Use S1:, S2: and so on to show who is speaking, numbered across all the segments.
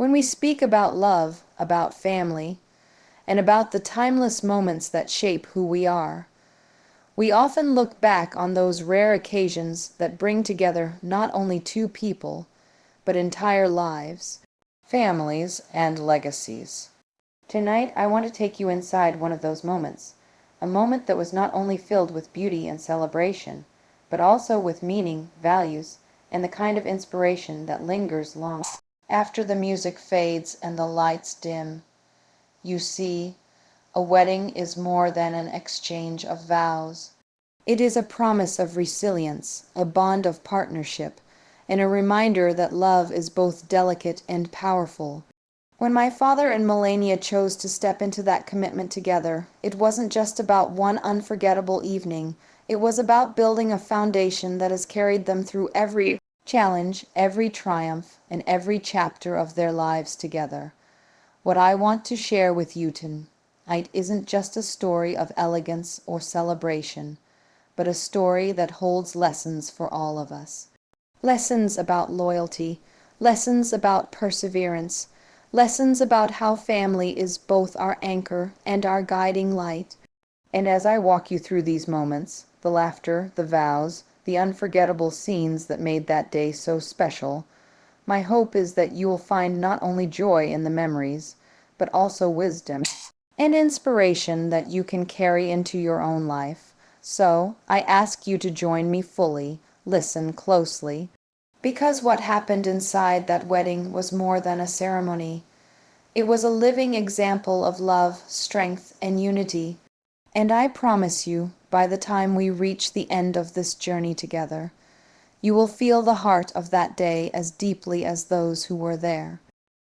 S1: When we speak about love, about family, and about the timeless moments that shape who we are, we often look back on those rare occasions that bring together not only two people, but entire lives, families, and legacies. Tonight, I want to take you inside one of those moments, a moment that was not only filled with beauty and celebration, but also with meaning, values, and the kind of inspiration that lingers long after the music fades and the lights dim. You see, a wedding is more than an exchange of vows. It is a promise of resilience, a bond of partnership, and a reminder that love is both delicate and powerful. When my father and Melania chose to step into that commitment together, it wasn't just about one unforgettable evening. It was about building a foundation that has carried them through every challenge, every triumph, and every chapter of their lives together. What I want to share with you tonight isn't just a story of elegance or celebration, but a story that holds lessons for all of us. Lessons about loyalty, lessons about perseverance, lessons about how family is both our anchor and our guiding light. And as I walk you through these moments, the laughter, the vows, the unforgettable scenes that made that day so special, my hope is that you will find not only joy in the memories, but also wisdom and inspiration that you can carry into your own life. So, I ask you to join me fully, listen closely, because what happened inside that wedding was more than a ceremony. It was a living example of love, strength, and unity. And I promise you, by the time we reach the end of this journey together, you will feel the heart of that day as deeply as those who were there.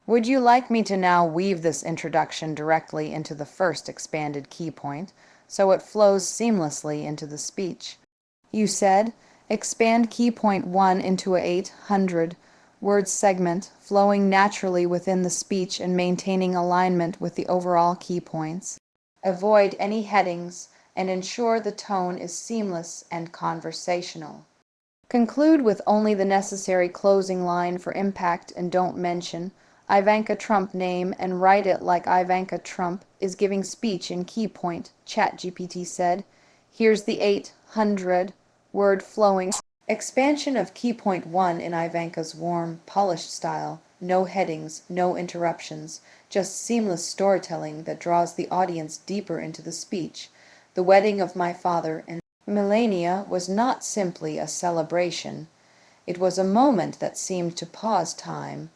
S1: Would you like me to now weave this introduction directly into the first expanded key point, so it flows seamlessly into the speech? You said, expand key point 1 into a 800-word segment, flowing naturally within the speech and maintaining alignment with the overall key points. Avoid any headings and ensure the tone is seamless and conversational. Conclude with only the necessary closing line for impact and don't mention Ivanka Trump name and write it like Ivanka Trump is giving speech in key point, ChatGPT said. Here's the 800-word flowing expansion of key point 1 in Ivanka's warm, polished style. No headings, no interruptions, just seamless storytelling that draws the audience deeper into the speech. The wedding of my father and Melania was not simply a celebration. It was a moment that seemed to pause time,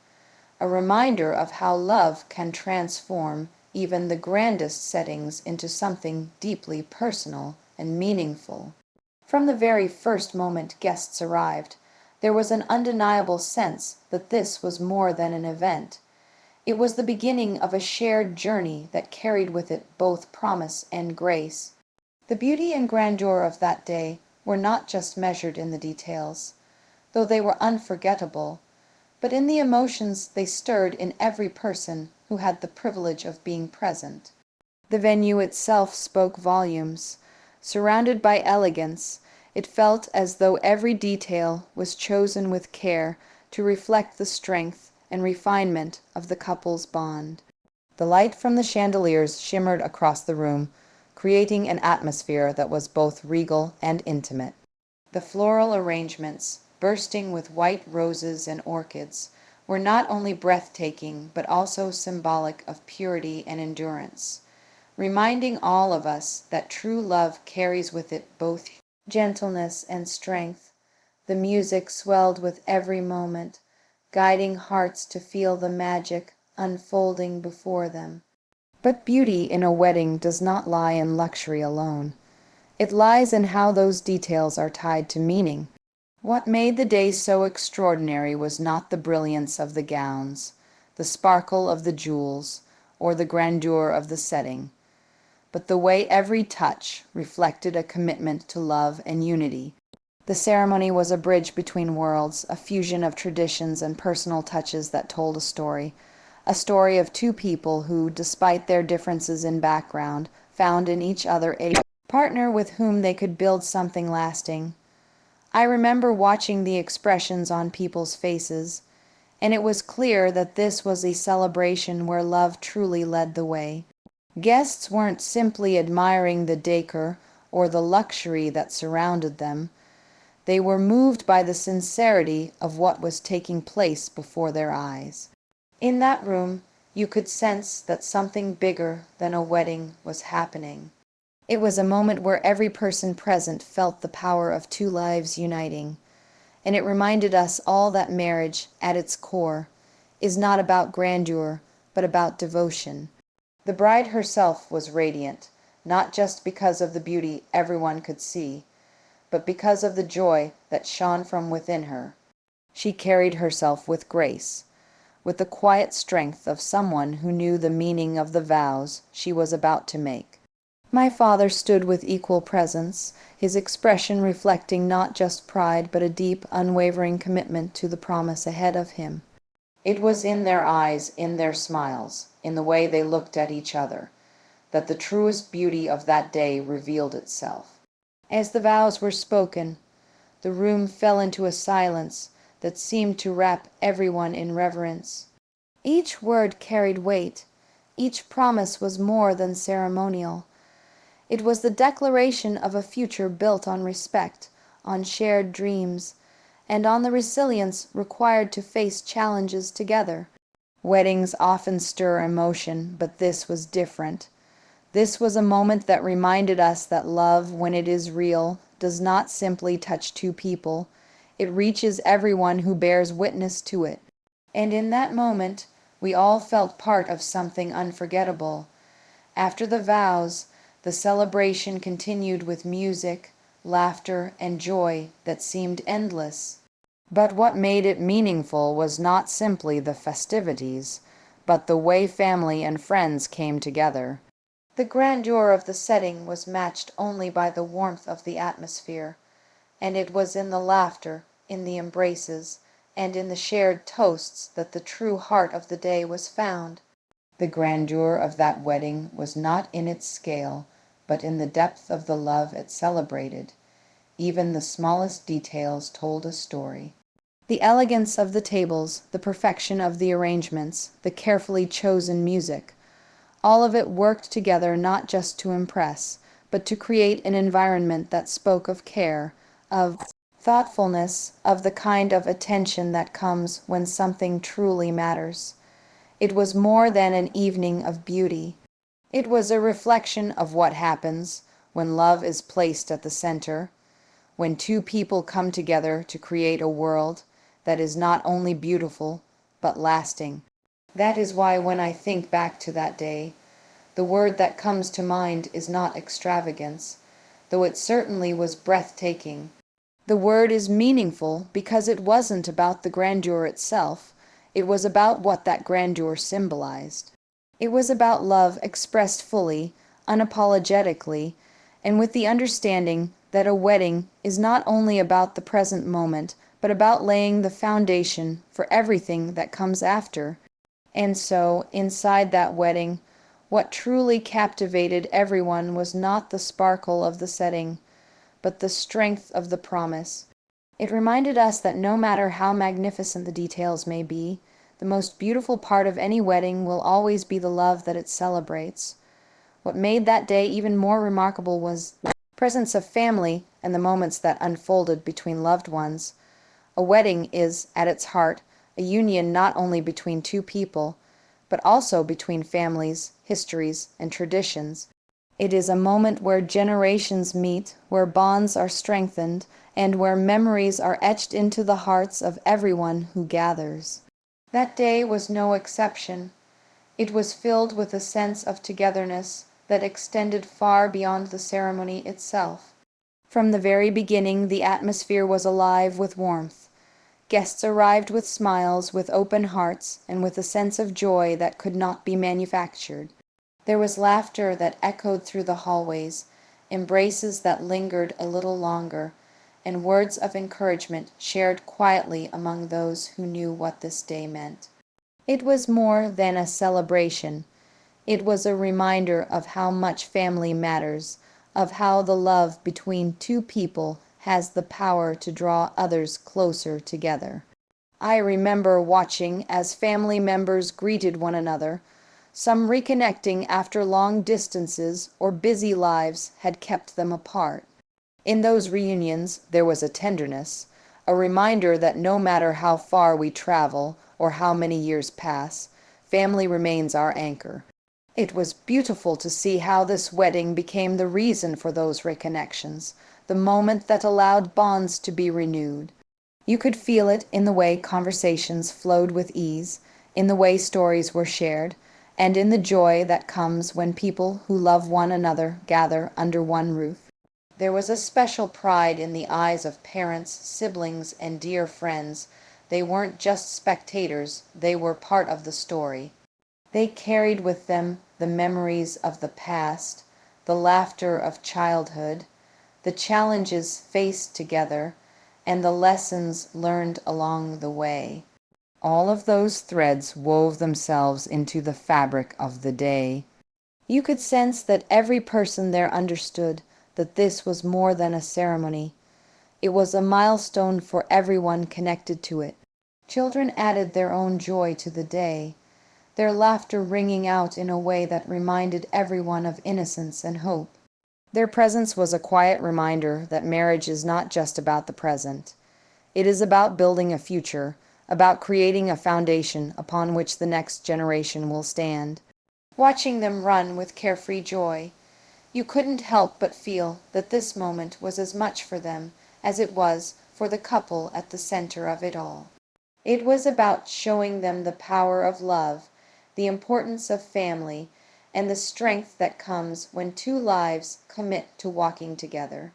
S1: a reminder of how love can transform even the grandest settings into something deeply personal and meaningful. From the very first moment guests arrived, there was an undeniable sense that this was more than an event. It was the beginning of a shared journey that carried with it both promise and grace. The beauty and grandeur of that day were not just measured in the details, though they were unforgettable, but in the emotions they stirred in every person who had the privilege of being present. The venue itself spoke volumes. Surrounded by elegance, it felt as though every detail was chosen with care to reflect the strength and refinement of the couple's bond. The light from the chandeliers shimmered across the room, creating an atmosphere that was both regal and intimate. The floral arrangements, bursting with white roses and orchids, were not only breathtaking but also symbolic of purity and endurance, reminding all of us that true love carries with it both gentleness and strength. The music swelled with every moment, guiding hearts to feel the magic unfolding before them. But beauty in a wedding does not lie in luxury alone. It lies in how those details are tied to meaning. What made the day so extraordinary was not the brilliance of the gowns, the sparkle of the jewels, or the grandeur of the setting, but the way every touch reflected a commitment to love and unity. The ceremony was a bridge between worlds, a fusion of traditions and personal touches that told a story of two people who, despite their differences in background, found in each other a partner with whom they could build something lasting. I remember watching the expressions on people's faces, and it was clear that this was a celebration where love truly led the way. Guests weren't simply admiring the decor or the luxury that surrounded them. They were moved by the sincerity of what was taking place before their eyes. In that room, you could sense that something bigger than a wedding was happening. It was a moment where every person present felt the power of two lives uniting, and it reminded us all that marriage, at its core, is not about grandeur, but about devotion. The bride herself was radiant, not just because of the beauty everyone could see, but because of the joy that shone from within her. She carried herself with grace, with the quiet strength of someone who knew the meaning of the vows she was about to make. My father stood with equal presence, his expression reflecting not just pride but a deep, unwavering commitment to the promise ahead of him. It was in their eyes, in their smiles, in the way they looked at each other, that the truest beauty of that day revealed itself. As the vows were spoken, the room fell into a silence that seemed to wrap everyone in reverence. Each word carried weight. Each promise was more than ceremonial. It was the declaration of a future built on respect, on shared dreams, and on the resilience required to face challenges together. Weddings often stir emotion, but this was different. This was a moment that reminded us that love, when it is real, does not simply touch two people. It reaches everyone who bears witness to it. And in that moment, we all felt part of something unforgettable. After the vows, the celebration continued with music, laughter, and joy that seemed endless. But what made it meaningful was not simply the festivities, but the way family and friends came together. The grandeur of the setting was matched only by the warmth of the atmosphere, and it was in the laughter, in the embraces, and in the shared toasts that the true heart of the day was found. The grandeur of that wedding was not in its scale, but in the depth of the love it celebrated. Even the smallest details told a story. The elegance of the tables, the perfection of the arrangements, the carefully chosen music, all of it worked together not just to impress, but to create an environment that spoke of care, of thoughtfulness, of the kind of attention that comes when something truly matters. It was more than an evening of beauty. It was a reflection of what happens when love is placed at the center, when two people come together to create a world that is not only beautiful, but lasting. That is why when I think back to that day, the word that comes to mind is not extravagance, though it certainly was breathtaking. The word is meaningful because it wasn't about the grandeur itself, it was about what that grandeur symbolized. It was about love expressed fully, unapologetically, and with the understanding that a wedding is not only about the present moment, but about laying the foundation for everything that comes after. And so, inside that wedding, what truly captivated everyone was not the sparkle of the setting, but the strength of the promise. It reminded us that no matter how magnificent the details may be, the most beautiful part of any wedding will always be the love that it celebrates. What made that day even more remarkable was the presence of family and the moments that unfolded between loved ones. A wedding is, at its heart, a union not only between two people, but also between families, histories, and traditions. It is a moment where generations meet, where bonds are strengthened, and where memories are etched into the hearts of everyone who gathers. That day was no exception. It was filled with a sense of togetherness that extended far beyond the ceremony itself. From the very beginning, the atmosphere was alive with warmth. Guests arrived with smiles, with open hearts, and with a sense of joy that could not be manufactured. There was laughter that echoed through the hallways, embraces that lingered a little longer, and words of encouragement shared quietly among those who knew what this day meant. It was more than a celebration. It was a reminder of how much family matters, of how the love between two people has the power to draw others closer together. I remember watching as family members greeted one another, some reconnecting after long distances or busy lives had kept them apart. In those reunions, there was a tenderness, a reminder that no matter how far we travel or how many years pass, family remains our anchor. It was beautiful to see how this wedding became the reason for those reconnections, the moment that allowed bonds to be renewed. You could feel it in the way conversations flowed with ease, in the way stories were shared, and in the joy that comes when people who love one another gather under one roof. There was a special pride in the eyes of parents, siblings, and dear friends. They weren't just spectators, they were part of the story. They carried with them the memories of the past, the laughter of childhood, the challenges faced together, and the lessons learned along the way. All of those threads wove themselves into the fabric of the day. You could sense that every person there understood that this was more than a ceremony. It was a milestone for everyone connected to it. Children added their own joy to the day, their laughter ringing out in a way that reminded everyone of innocence and hope. Their presence was a quiet reminder that marriage is not just about the present. It is about building a future, about creating a foundation upon which the next generation will stand. Watching them run with carefree joy, you couldn't help but feel that this moment was as much for them as it was for the couple at the center of it all. It was about showing them the power of love, the importance of family, and the strength that comes when two lives commit to walking together.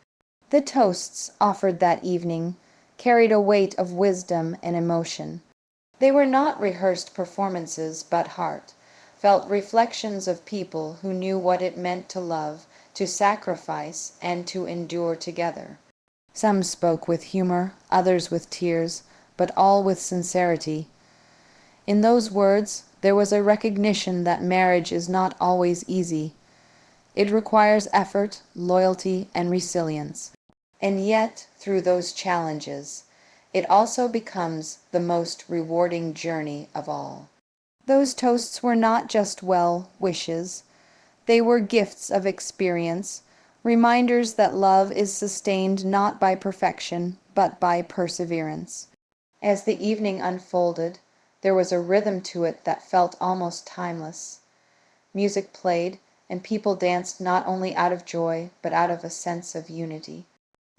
S1: The toasts offered that evening carried a weight of wisdom and emotion. They were not rehearsed performances, but heartfelt reflections of people who knew what it meant to love, to sacrifice, and to endure together. Some spoke with humor, others with tears, but all with sincerity. In those words, there was a recognition that marriage is not always easy. It requires effort, loyalty, and resilience. And yet, through those challenges, it also becomes the most rewarding journey of all. Those toasts were not just well wishes, they were gifts of experience, reminders that love is sustained not by perfection, but by perseverance. As the evening unfolded, there was a rhythm to it that felt almost timeless. Music played, and people danced not only out of joy, but out of a sense of unity.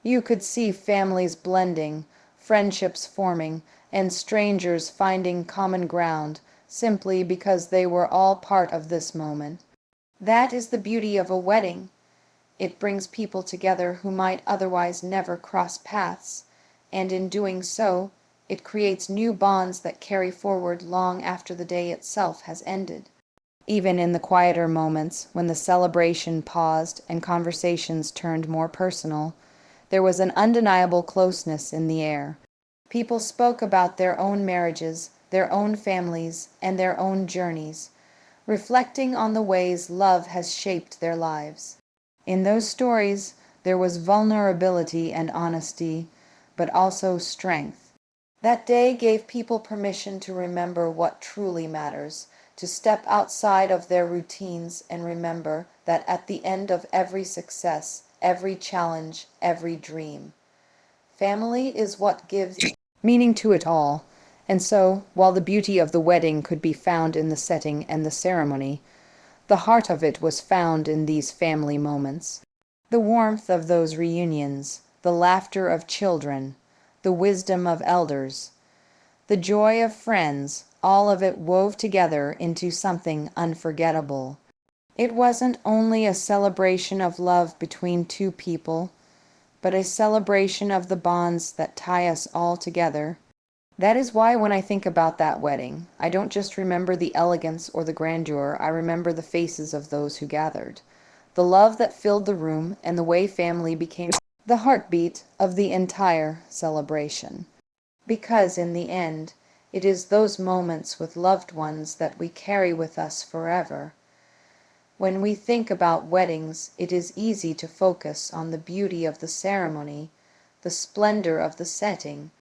S1: You could see families blending, friendships forming, and strangers finding common ground simply because they were all part of this moment. That is the beauty of a wedding. It brings people together who might otherwise never cross paths, and in doing so, it creates new bonds that carry forward long after the day itself has ended. Even in the quieter moments, when the celebration paused and conversations turned more personal, there was an undeniable closeness in the air. People spoke about their own marriages, their own families, and their own journeys, reflecting on the ways love has shaped their lives. In those stories, there was vulnerability and honesty, but also strength. That day gave people permission to remember what truly matters, to step outside of their routines and remember that at the end of every success, every challenge, every dream, family is what gives meaning to it all. And so, while the beauty of the wedding could be found in the setting and the ceremony, the heart of it was found in these family moments. The warmth of those reunions, the laughter of children, the wisdom of elders, the joy of friends, all of it wove together into something unforgettable. It wasn't only a celebration of love between two people, but a celebration of the bonds that tie us all together. That is why when I think about that wedding, I don't just remember the elegance or the grandeur, I remember the faces of those who gathered, the love that filled the room, and the way family became the heartbeat of the entire celebration. Because in the end, it is those moments with loved ones that we carry with us forever. When we think about weddings, it is easy to focus on the beauty of the ceremony, the splendor of the setting,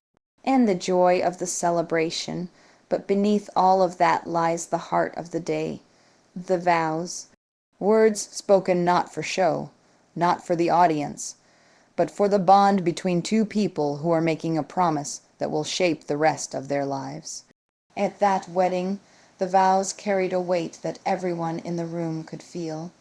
S1: and the joy of the celebration. But beneath all of that lies the heart of the day, the vows. Words spoken not for show, not for the audience, but for the bond between two people who are making a promise that will shape the rest of their lives. At that wedding, the vows carried a weight that everyone in the room could feel.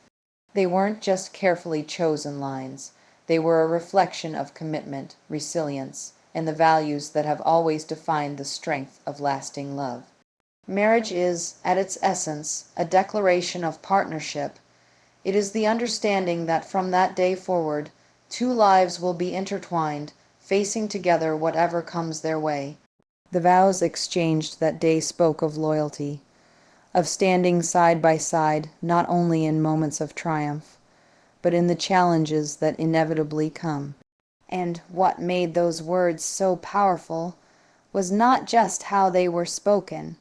S1: They weren't just carefully chosen lines. They were a reflection of commitment, resilience, and the values that have always defined the strength of lasting love. Marriage is, at its essence, a declaration of partnership. It is the understanding that from that day forward, two lives will be intertwined, facing together whatever comes their way. The vows exchanged that day spoke of loyalty, of standing side by side not only in moments of triumph, but in the challenges that inevitably come. And what made those words so powerful was not just how they were spoken,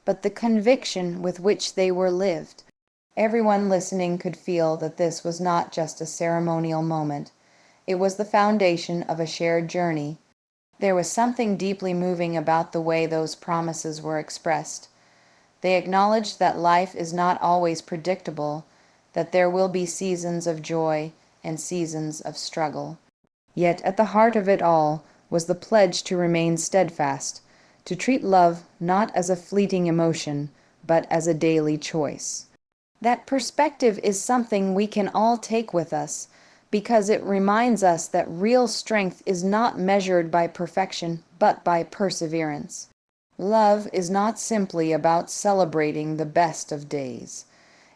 S1: but the conviction with which they were lived. Everyone listening could feel that this was not just a ceremonial moment. It was the foundation of a shared journey. There was something deeply moving about the way those promises were expressed. They acknowledged that life is not always predictable, that there will be seasons of joy and seasons of struggle. Yet at the heart of it all was the pledge to remain steadfast, to treat love not as a fleeting emotion, but as a daily choice. That perspective is something we can all take with us, because it reminds us that real strength is not measured by perfection, but by perseverance. Love is not simply about celebrating the best of days.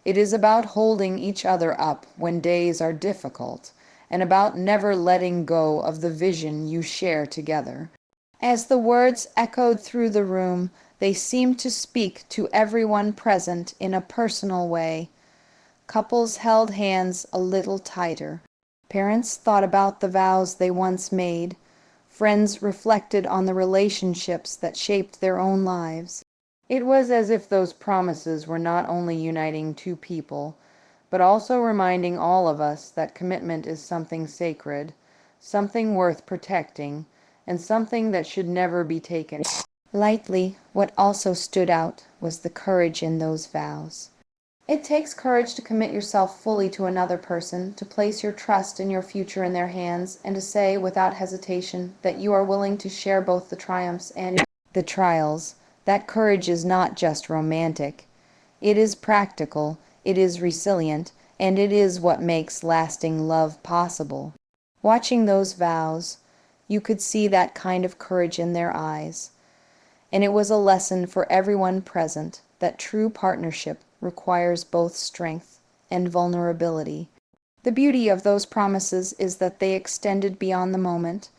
S1: It is about holding each other up when days are difficult, and about never letting go of the vision you share together. As the words echoed through the room, they seemed to speak to everyone present in a personal way. Couples held hands a little tighter. Parents thought about the vows they once made. Friends reflected on the relationships that shaped their own lives. It was as if those promises were not only uniting two people, but also reminding all of us that commitment is something sacred, something worth protecting, and something that should never be taken lightly. What also stood out was the courage in those vows. It takes courage to commit yourself fully to another person, to place your trust and your future in their hands, and to say without hesitation that you are willing to share both the triumphs and the trials. That courage is not just romantic. It is practical, it is resilient, and it is what makes lasting love possible. Watching those vows, you could see that kind of courage in their eyes. And it was a lesson for everyone present that true partnership requires both strength and vulnerability. The beauty of those promises is that they extended beyond the moment.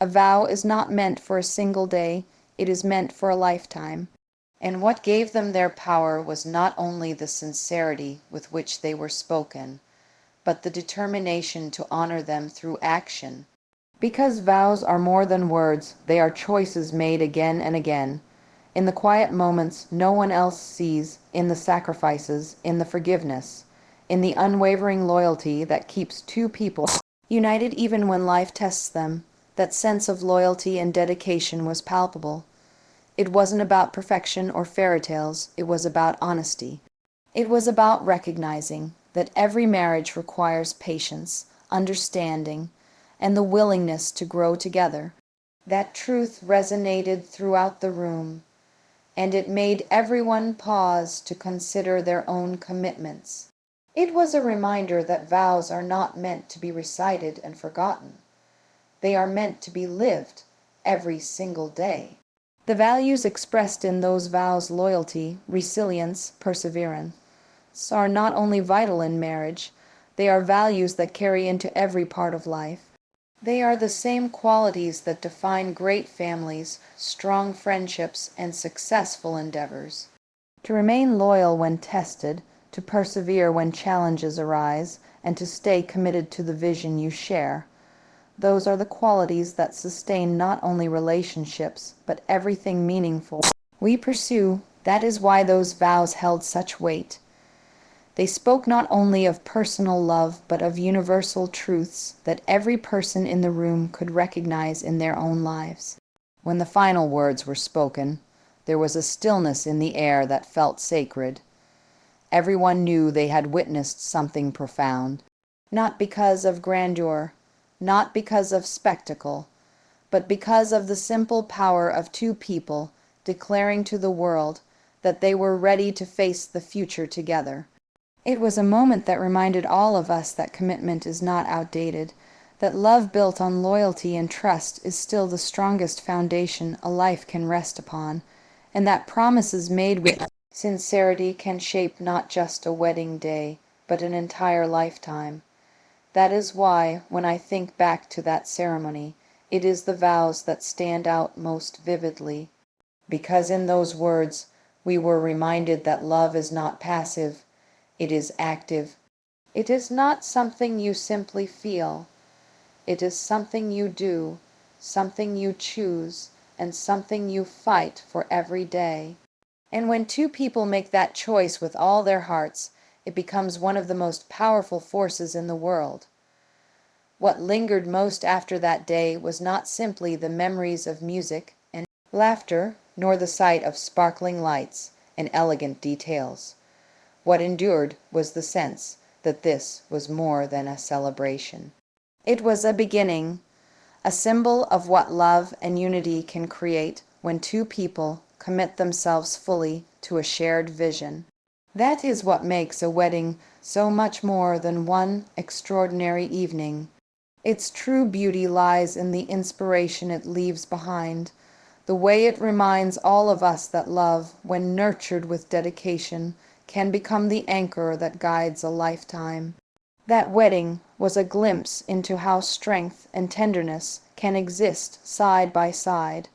S1: A vow is not meant for a single day, it is meant for a lifetime. And what gave them their power was not only the sincerity with which they were spoken, but the determination to honor them through action. Because vows are more than words, they are choices made again and again. In the quiet moments no one else sees, in the sacrifices, in the forgiveness, in the unwavering loyalty that keeps two people united even when life tests them. That sense of loyalty and dedication was palpable. It wasn't about perfection or fairy tales, it was about honesty. It was about recognizing that every marriage requires patience, understanding, and the willingness to grow together. That truth resonated throughout the room, and it made everyone pause to consider their own commitments. It was a reminder that vows are not meant to be recited and forgotten. They are meant to be lived every single day. The values expressed in those vows, loyalty, resilience, perseverance, are not only vital in marriage, they are values that carry into every part of life. They are the same qualities that define great families, strong friendships, and successful endeavors. To remain loyal when tested, to persevere when challenges arise, and to stay committed to the vision you share. Those are the qualities that sustain not only relationships, but everything meaningful we pursue. That is why those vows held such weight. They spoke not only of personal love, but of universal truths that every person in the room could recognize in their own lives. When the final words were spoken, there was a stillness in the air that felt sacred. Everyone knew they had witnessed something profound, not because of grandeur, not because of spectacle, but because of the simple power of two people declaring to the world that they were ready to face the future together. It was a moment that reminded all of us that commitment is not outdated, that love built on loyalty and trust is still the strongest foundation a life can rest upon, and that promises made with sincerity can shape not just a wedding day, but an entire lifetime. That is why, when I think back to that ceremony, it is the vows that stand out most vividly, because in those words we were reminded that love is not passive, it is active. It is not something you simply feel. It is something you do, something you choose, and something you fight for every day. And when two people make that choice with all their hearts, it becomes one of the most powerful forces in the world. What lingered most after that day was not simply the memories of music and laughter, nor the sight of sparkling lights and elegant details. What endured was the sense that this was more than a celebration. It was a beginning, a symbol of what love and unity can create when two people commit themselves fully to a shared vision. That is what makes a wedding so much more than one extraordinary evening. Its true beauty lies in the inspiration it leaves behind, the way it reminds all of us that love, when nurtured with dedication, can become the anchor that guides a lifetime. That wedding was a glimpse into how strength and tenderness can exist side by side.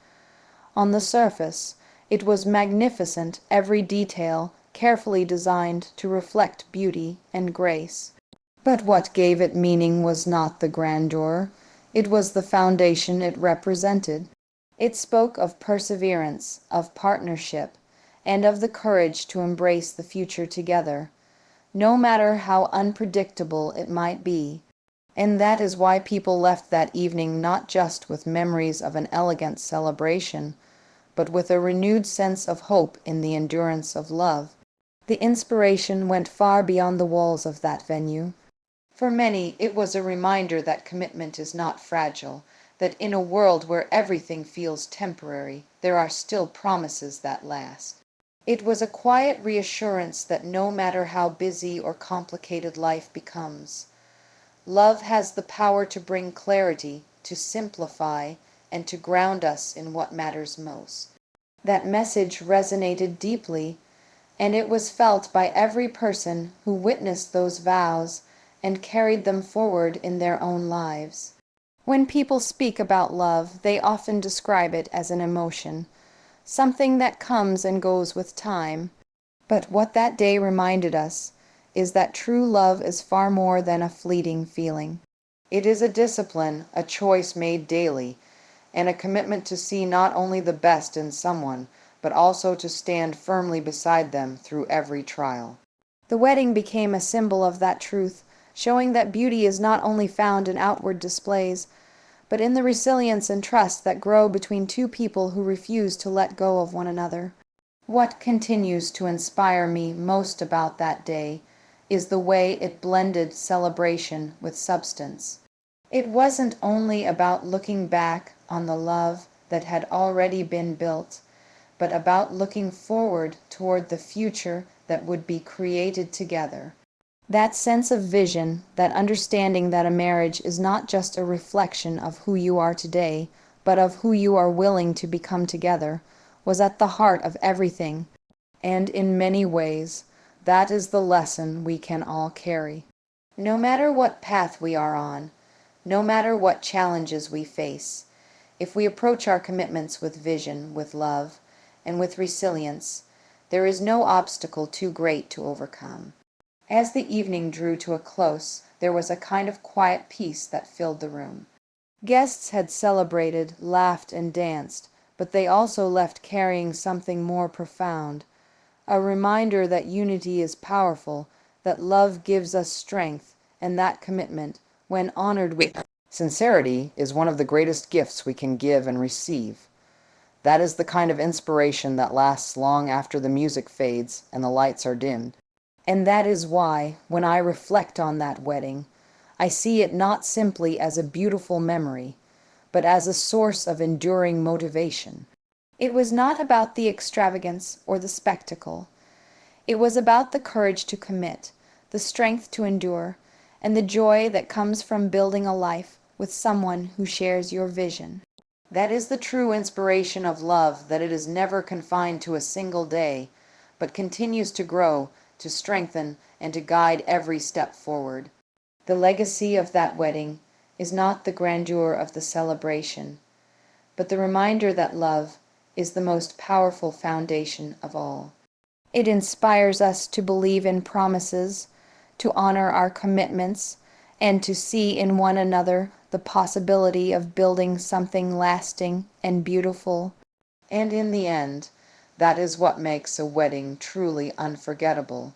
S1: On the surface, it was magnificent, every detail carefully designed to reflect beauty and grace. But what gave it meaning was not the grandeur, it was the foundation it represented. It spoke of perseverance, of partnership, and of the courage to embrace the future together, no matter how unpredictable it might be. And that is why people left that evening not just with memories of an elegant celebration, but with a renewed sense of hope in the endurance of love. The inspiration went far beyond the walls of that venue. For many, it was a reminder that commitment is not fragile, that in a world where everything feels temporary, there are still promises that last. It was a quiet reassurance that no matter how busy or complicated life becomes, love has the power to bring clarity, to simplify, and to ground us in what matters most. That message resonated deeply, and it was felt by every person who witnessed those vows and carried them forward in their own lives. When people speak about love, they often describe it as an emotion, something that comes and goes with time. But what that day reminded us is that true love is far more than a fleeting feeling. It is a discipline, a choice made daily, and a commitment to see not only the best in someone, but also to stand firmly beside them through every trial. The wedding became a symbol of that truth, showing that beauty is not only found in outward displays, but in the resilience and trust that grow between two people who refuse to let go of one another. What continues to inspire me most about that day is the way it blended celebration with substance. It wasn't only about looking back on the love that had already been built, but about looking forward toward the future that would be created together. That sense of vision, that understanding that a marriage is not just a reflection of who you are today, but of who you are willing to become together, was at the heart of everything. And in many ways, that is the lesson we can all carry. No matter what path we are on, no matter what challenges we face, if we approach our commitments with vision, with love, and with resilience, there is no obstacle too great to overcome. As the evening drew to a close, there was a kind of quiet peace that filled the room. Guests had celebrated, laughed, and danced, but they also left carrying something more profound, a reminder that unity is powerful, that love gives us strength, and that commitment, when honored with sincerity, is one of the greatest gifts we can give and receive. That is the kind of inspiration that lasts long after the music fades and the lights are dimmed. And that is why, when I reflect on that wedding, I see it not simply as a beautiful memory, but as a source of enduring motivation. It was not about the extravagance or the spectacle. It was about the courage to commit, the strength to endure, and the joy that comes from building a life with someone who shares your vision. That is the true inspiration of love, that it is never confined to a single day, but continues to grow, to strengthen, and to guide every step forward. The legacy of that wedding is not the grandeur of the celebration, but the reminder that love is the most powerful foundation of all. It inspires us to believe in promises, to honor our commitments, and to see in one another the possibility of building something lasting and beautiful. And in the end, that is what makes a wedding truly unforgettable.